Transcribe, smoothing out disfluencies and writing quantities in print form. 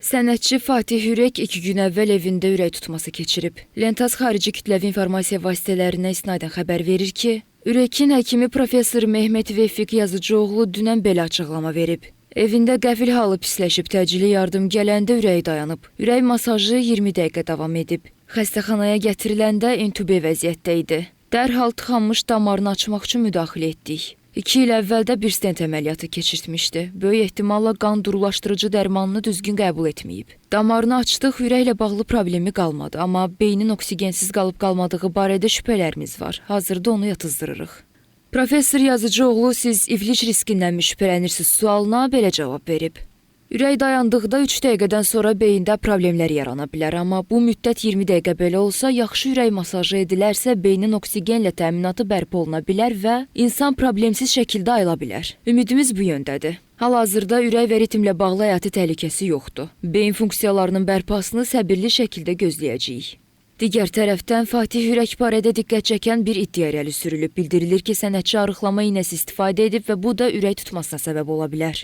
Sənətçi Fatih Ürək 2 gün əvvəl evində ürək tutması keçirib. Lentaz xarici kütləvi informasiya vasitələrinə isnadən xəbər verir ki, Ürəkin həkimi professor Mehmet Vefik Yazıcıoğlu dünən belə açıqlama verib. Evində qəfil halı pisləşib, təcili yardım gələndə ürəyi dayanıb. Ürək masajı 20 dəqiqə davam edib. Xəstəxanaya gətiriləndə intübe vəziyyətdə idi. Dərhal tıxanmış damarını açmaq üçün müdaxilə etdik. 2 il əvvəl də bir stent əməliyyatı keçirtmişdi. Böyük ehtimalla qan durulaşdırıcı dərmanını düzgün qəbul etməyib. Damarını açdıq, ürəklə bağlı problemi qalmadı, amma beynin oksigensiz qalıb-qalmadığı barədə şübhələrimiz var. Hazırda onu yatızdırırıq. Professor Yazıcıoğlu, siz iflic riskindənmi şübhələnirsiniz sualına belə cavab verib. Ürək dayandıqda 3 dəqiqədən sonra beyində problemlər yarana bilər, amma bu müddət 20 dəqiqə belə olsa, yaxşı ürək masajı edilərsə, beynin oksigenlə təminatı bərpa oluna bilər və insan problemsiz şəkildə ayıla bilər. Ümidimiz bu yöndədir. Hal-hazırda ürək və ritmlə bağlı həyati təhlükəsi yoxdur. Beyin funksiyalarının bərpasını səbirli şəkildə gözləyəcəyik. Digər tərəfdən Fatih Ürək barədə diqqət çəkən bir iddia irəli sürülüb. Bildirilir ki, sənətçi arıqlama iynəsi istifadə edib və bu da ürək tutmasına səbəb ola bilər.